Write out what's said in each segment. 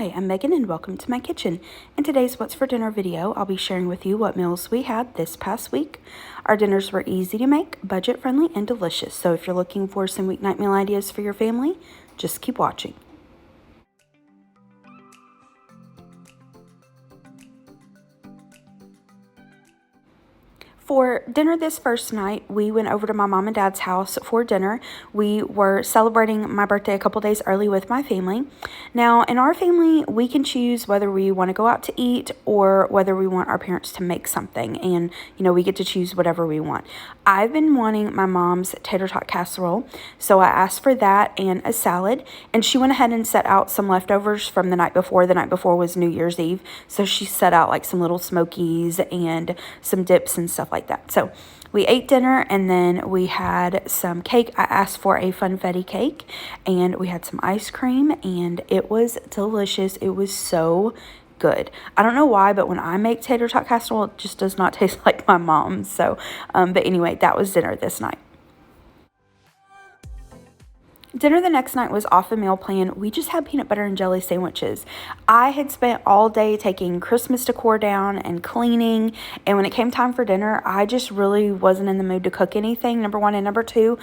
Hi, I'm Megan and welcome to my kitchen. In today's What's for Dinner video, I'll be sharing with you what meals we had this past week. Our dinners were easy to make, budget-friendly, and delicious. So if you're looking for some weeknight meal ideas for your family, just keep watching. For dinner this first night, we went over to my mom and dad's house for dinner. We were celebrating my birthday a couple days early with my family. Now, in our family, we can choose whether we want to go out to eat or whether we want our parents to make something. And, we get to choose whatever we want. I've been wanting my mom's tater tot casserole, so I asked for that and a salad. And she went ahead and set out some leftovers from the night before. The night before was New Year's Eve, so she set out like some little smokies and some dips and stuff like that. So we ate dinner and then we had some cake. I asked for a funfetti cake and we had some ice cream and it was delicious. It was so good. I don't know why, but when I make tater tot casserole, it just does not taste like my mom's. So, but anyway, that was dinner this night. Dinner the next night was off a meal plan. We just had peanut butter and jelly sandwiches. I had spent all day taking Christmas decor down and cleaning, and when it came time for dinner, I just really wasn't in the mood to cook anything, number one. And number two,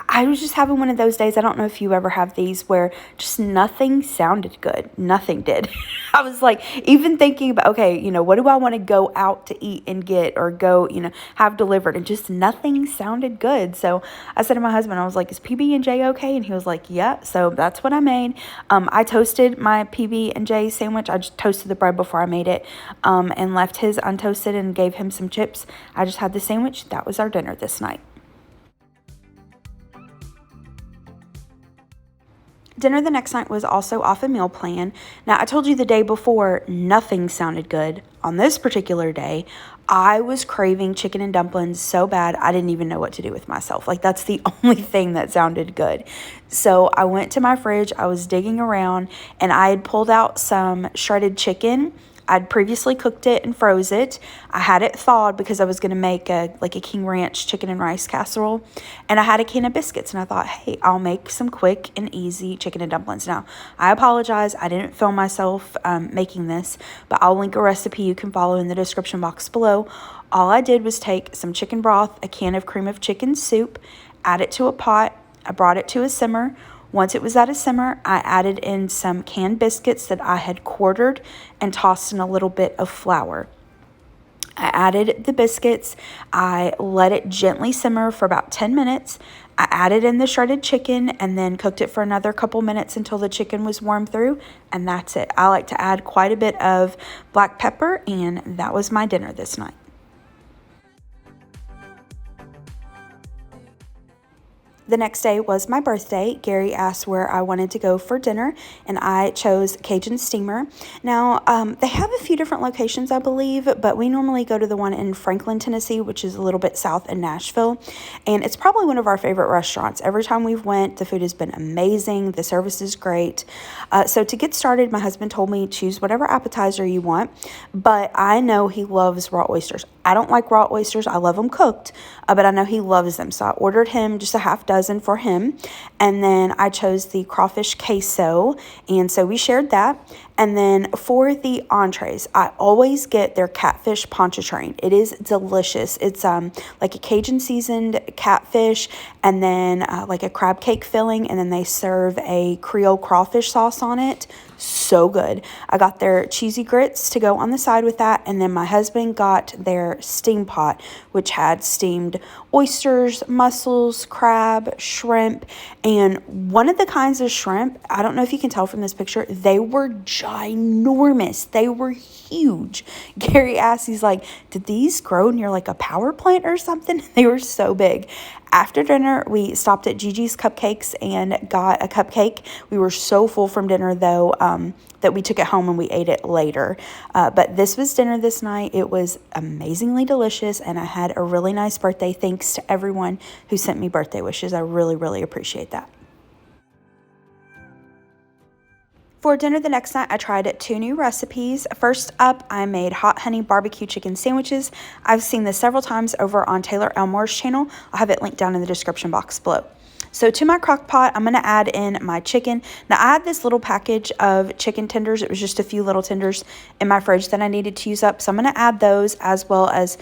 I was just having one of those days. I don't know if you ever have these where just nothing sounded good. Nothing did. I was like, even thinking about, okay, what do I want to go out to eat and get or go, have delivered, and just nothing sounded good. So I said to my husband, I was like, is PB&J okay? And he was like, yeah. So that's what I made. I toasted my PB&J sandwich. I just toasted the bread before I made it and left his untoasted and gave him some chips. I just had the sandwich. That was our dinner this night. Dinner the next night was also off a meal plan. Now, I told you the day before, nothing sounded good. On this particular day, I was craving chicken and dumplings so bad, I didn't even know what to do with myself. Like, that's the only thing that sounded good. So I went to my fridge, I was digging around, and I had pulled out some shredded chicken. I'd previously cooked it and froze it. I had it thawed because I was going to make a King Ranch chicken and rice casserole. And I had a can of biscuits. And I thought, hey, I'll make some quick and easy chicken and dumplings. Now, I apologize. I didn't film myself making this. But I'll link a recipe you can follow in the description box below. All I did was take some chicken broth, a can of cream of chicken soup, add it to a pot. I brought it to a simmer. Once it was at a simmer, I added in some canned biscuits that I had quartered and tossed in a little bit of flour. I added the biscuits. I let it gently simmer for about 10 minutes. I added in the shredded chicken and then cooked it for another couple minutes until the chicken was warmed through, and that's it. I like to add quite a bit of black pepper, and that was my dinner this night. The next day was my birthday. Gary asked where I wanted to go for dinner, and I chose Cajun Steamer. Now, they have a few different locations, I believe, but we normally go to the one in Franklin, Tennessee, which is a little bit south in Nashville, and it's probably one of our favorite restaurants. Every time we've went, the food has been amazing. The service is great. So to get started, my husband told me choose whatever appetizer you want, but I know he loves raw oysters. I don't like raw oysters. I love them cooked, but I know he loves them. So I ordered him just a half dozen for him. And then I chose the crawfish queso. And so we shared that. And then for the entrees, I always get their catfish pontchartrain. It is delicious. It's like a Cajun seasoned catfish and then like a crab cake filling. And then they serve a Creole crawfish sauce on it. So good. I got their cheesy grits to go on the side with that. And then my husband got their steam pot, which had steamed oysters, mussels, crab, shrimp. And one of the kinds of shrimp, I don't know if you can tell from this picture, they were ginormous. They were huge. Gary asked, he's like, did these grow near like a power plant or something? They were so big. After dinner, we stopped at Gigi's Cupcakes and got a cupcake. We were so full from dinner, though, that we took it home and we ate it later. But this was dinner this night. It was amazingly delicious, and I had a really nice birthday. Thanks to everyone who sent me birthday wishes. I really, really appreciate that. For dinner the next night, I tried 2 new recipes. First up, I made hot honey barbecue chicken sandwiches. I've seen this several times over on Taylor Elmore's channel. I'll have it linked down in the description box below. So to my crock pot, I'm going to add in my chicken. Now, I had this little package of chicken tenders. It was just a few little tenders in my fridge that I needed to use up. So I'm going to add those as well as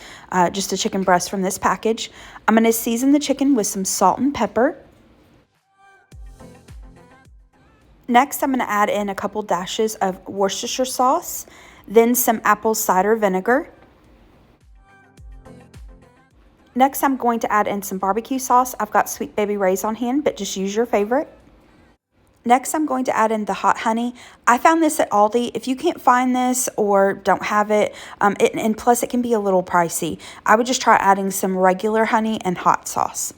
just a chicken breast from this package. I'm going to season the chicken with some salt and pepper. Next, I'm going to add in a couple dashes of Worcestershire sauce, then some apple cider vinegar. Next, I'm going to add in some barbecue sauce. I've got Sweet Baby Ray's on hand, but just use your favorite. Next, I'm going to add in the hot honey. I found this at Aldi. If you can't find this or don't have it, and plus it can be a little pricey, I would just try adding some regular honey and hot sauce.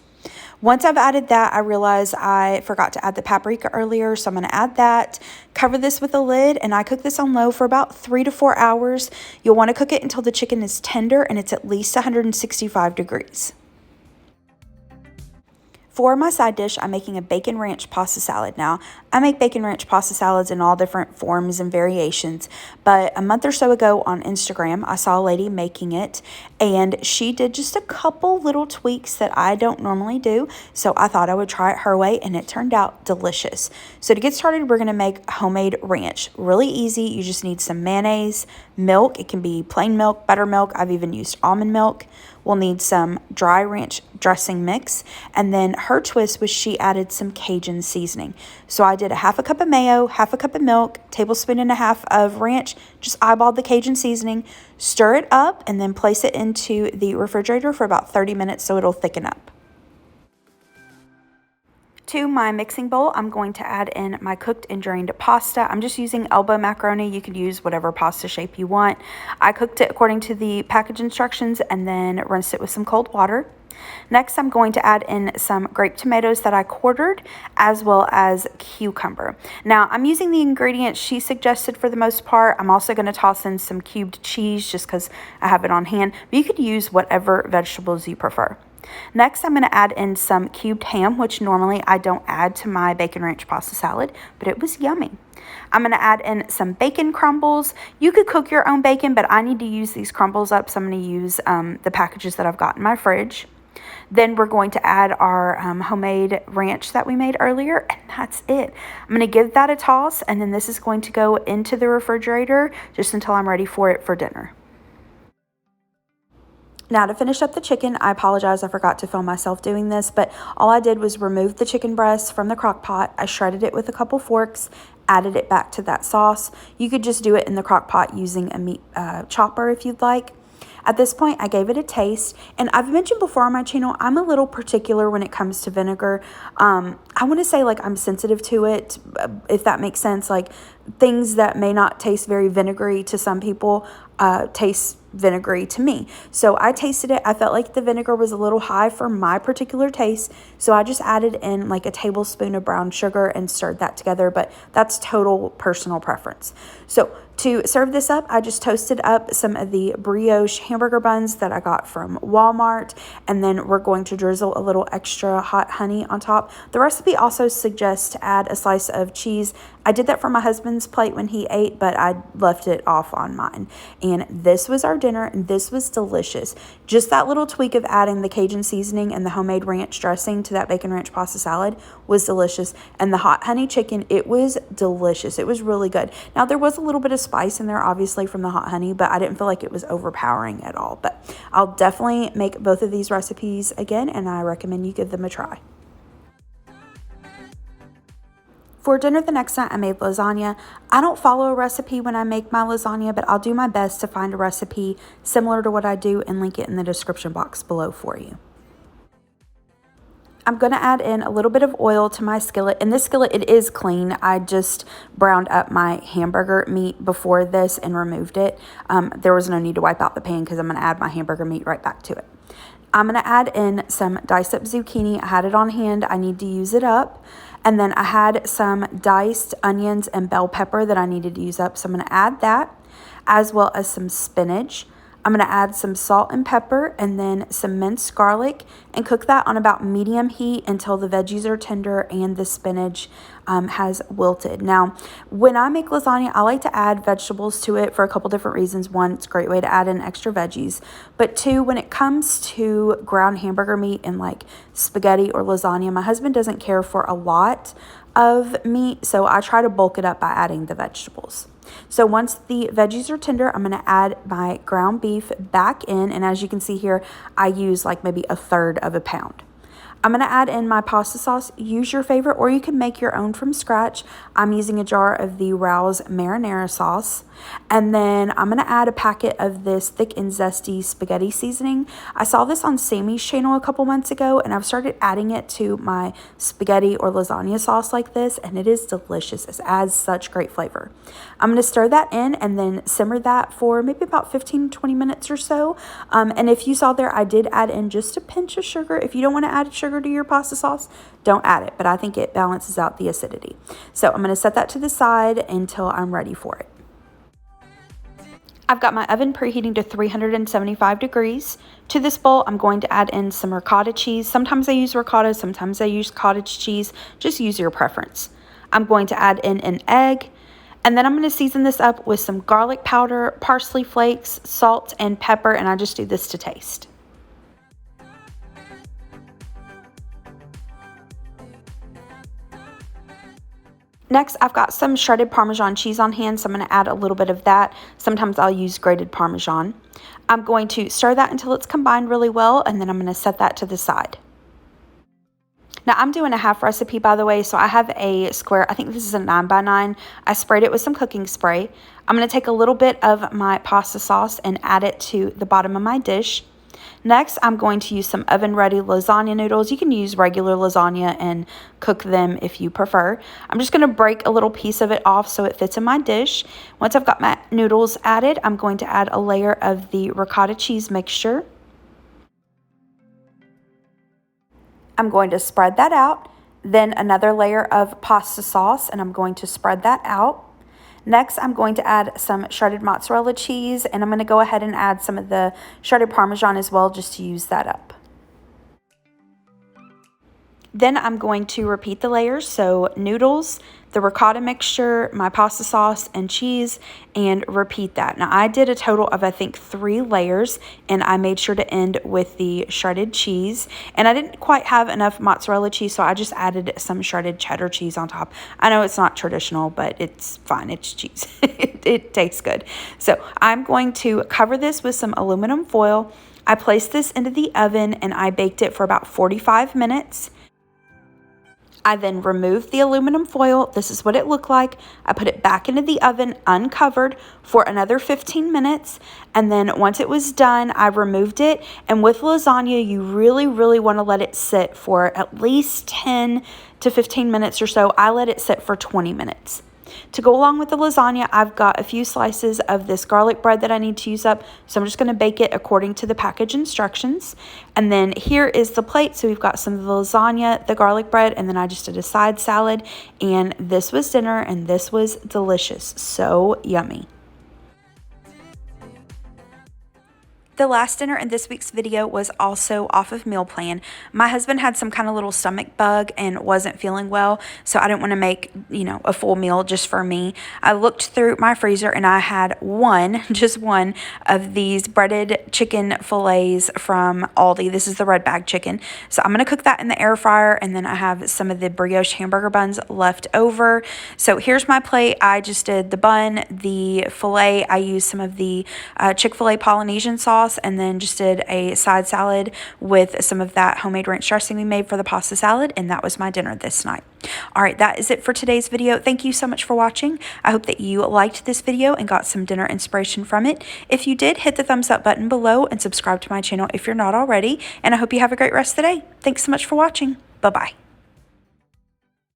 Once I've added that, I realize I forgot to add the paprika earlier, so I'm going to add that. Cover this with a lid, and I cook this on low for about 3 to 4 hours. You'll want to cook it until the chicken is tender and it's at least 165 degrees. For my side dish, I'm making a bacon ranch pasta salad. Now, I make bacon ranch pasta salads in all different forms and variations, but a month or so ago on Instagram, I saw a lady making it, and she did just a couple little tweaks that I don't normally do, so I thought I would try it her way, and it turned out delicious. So to get started, we're going to make homemade ranch. Really easy. You just need some mayonnaise, milk. It can be plain milk, buttermilk. I've even used almond milk. We'll need some dry ranch dressing mix, and then her twist was she added some Cajun seasoning. So I did a half a cup of mayo, half a cup of milk, tablespoon and a half of ranch, just eyeballed the Cajun seasoning, stir it up, and then place it into the refrigerator for about 30 minutes so it'll thicken up. To my mixing bowl, I'm going to add in my cooked and drained pasta. I'm just using elbow macaroni. You could use whatever pasta shape you want. I cooked it according to the package instructions and then rinsed it with some cold water. Next, I'm going to add in some grape tomatoes that I quartered, as well as cucumber. Now, I'm using the ingredients she suggested for the most part. I'm also going to toss in some cubed cheese just because I have it on hand, but you could use whatever vegetables you prefer. Next, I'm going to add in some cubed ham, which normally I don't add to my bacon ranch pasta salad, but it was yummy. I'm going to add in some bacon crumbles. You could cook your own bacon, but I need to use these crumbles up, so I'm going to use the packages that I've got in my fridge. Then we're going to add our homemade ranch that we made earlier, and that's it. I'm going to give that a toss, and then this is going to go into the refrigerator just until I'm ready for it for dinner. Now, to finish up the chicken, I apologize, I forgot to film myself doing this, but all I did was remove the chicken breast from the crock pot. I shredded it with a couple forks, added it back to that sauce. You could just do it in the crock pot using a meat chopper if you'd like. At this point, I gave it a taste, and I've mentioned before on my channel, I'm a little particular when it comes to vinegar. I want to say like I'm sensitive to it, if that makes sense. Like things that may not taste very vinegary to some people taste vinegary to me. So I tasted it. I felt like the vinegar was a little high for my particular taste. So I just added in like a tablespoon of brown sugar and stirred that together. But that's total personal preference. So to serve this up, I just toasted up some of the brioche hamburger buns that I got from Walmart. And then we're going to drizzle a little extra hot honey on top. The recipe also suggests to add a slice of cheese. I did that for my husband's plate when he ate, but I left it off on mine. And this was our dinner, and this was delicious. Just that little tweak of adding the Cajun seasoning and the homemade ranch dressing to that bacon ranch pasta salad was delicious. And the hot honey chicken, it was delicious. It was really good. Now, there was a little bit of spice in there, obviously, from the hot honey, but I didn't feel like it was overpowering at all. But I'll definitely make both of these recipes again, and I recommend you give them a try. For dinner the next night, I made lasagna. I don't follow a recipe when I make my lasagna, but I'll do my best to find a recipe similar to what I do and link it in the description box below for you. I'm going to add in a little bit of oil to my skillet. And this skillet, it is clean. I just browned up my hamburger meat before this and removed it. There was no need to wipe out the pan because I'm going to add my hamburger meat right back to it. I'm going to add in some diced up zucchini. I had it on hand. I need to use it up. And then I had some diced onions and bell pepper that I needed to use up. So I'm going to add that, as well as some spinach. I'm going to add some salt and pepper, and then some minced garlic and cook that on about medium heat until the veggies are tender and the spinach has wilted. Now, when I make lasagna, I like to add vegetables to it for a couple different reasons. One, it's a great way to add in extra veggies. But two, when it comes to ground hamburger meat and like spaghetti or lasagna, my husband doesn't care for a lot of meat, so I try to bulk it up by adding the vegetables. So once the veggies are tender, I'm going to add my ground beef back in, and as you can see here, I use like maybe a third of a pound. I'm going to add in my pasta sauce. Use your favorite, or you can make your own from scratch. I'm using a jar of the Rouse marinara sauce. And then I'm going to add a packet of this thick and zesty spaghetti seasoning. I saw this on Sammy's channel a couple months ago, and I've started adding it to my spaghetti or lasagna sauce like this, and it is delicious. It adds such great flavor. I'm going to stir that in and then simmer that for maybe about 15 to 20 minutes or so. And if you saw there, I did add in just a pinch of sugar. If you don't want to add sugar to your pasta sauce, don't add it, but I think it balances out the acidity. So I'm going to set that to the side until I'm ready for it. I've got my oven preheating to 375 degrees. To this bowl, I'm going to add in some ricotta cheese. Sometimes I use ricotta, sometimes I use cottage cheese. Just use your preference. I'm going to add in an egg, and then I'm going to season this up with some garlic powder, parsley flakes, salt, and pepper, and I just do this to taste. Next, I've got some shredded Parmesan cheese on hand, so I'm going to add a little bit of that. Sometimes I'll use grated Parmesan. I'm going to stir that until it's combined really well, and then I'm going to set that to the side. Now, I'm doing a half recipe, by the way, so I have a square. I think this is a 9x9. I sprayed it with some cooking spray. I'm going to take a little bit of my pasta sauce and add it to the bottom of my dish. Next, I'm going to use some oven-ready lasagna noodles. You can use regular lasagna and cook them if you prefer. I'm just going to break a little piece of it off so it fits in my dish. Once I've got my noodles added, I'm going to add a layer of the ricotta cheese mixture. I'm going to spread that out. Then another layer of pasta sauce, and I'm going to spread that out. Next, I'm going to add some shredded mozzarella cheese, and I'm going to go ahead and add some of the shredded Parmesan as well, just to use that up. Then I'm going to repeat the layers, so noodles, the ricotta mixture, my pasta sauce, and cheese, and repeat that. Now, I did a total of, I think, 3 layers, and I made sure to end with the shredded cheese. And I didn't quite have enough mozzarella cheese, so I just added some shredded cheddar cheese on top. I know it's not traditional, but it's fine. It's cheese. It tastes good. So I'm going to cover this with some aluminum foil. I placed this into the oven, and I baked it for about 45 minutes. I then removed the aluminum foil. This is what it looked like. I put it back into the oven uncovered for another 15 minutes. And then once it was done, I removed it. And with lasagna, you really want to let it sit for at least 10 to 15 minutes or so. I let it sit for 20 minutes. To go along with the lasagna, I've got a few slices of this garlic bread that I need to use up. So I'm just going to bake it according to the package instructions. And then here is the plate. So we've got some of the lasagna, the garlic bread, and then I just did a side salad. And this was dinner, and this was delicious. So yummy. The last dinner in this week's video was also off of meal plan. My husband had some kind of little stomach bug and wasn't feeling well, so I didn't want to make, a full meal just for me. I looked through my freezer and I had just one of these breaded chicken fillets from Aldi. This is the red bag chicken. So I'm going to cook that in the air fryer, and then I have some of the brioche hamburger buns left over. So here's my plate. I just did the bun, the filet. I used some of the Chick-fil-A Polynesian sauce, and then just did a side salad with some of that homemade ranch dressing we made for the pasta salad, and that was my dinner this night. All right, that is it for today's video. Thank you so much for watching. I hope that you liked this video and got some dinner inspiration from it. If you did, hit the thumbs up button below and subscribe to my channel if you're not already, and I hope you have a great rest of the day. Thanks so much for watching. Bye-bye.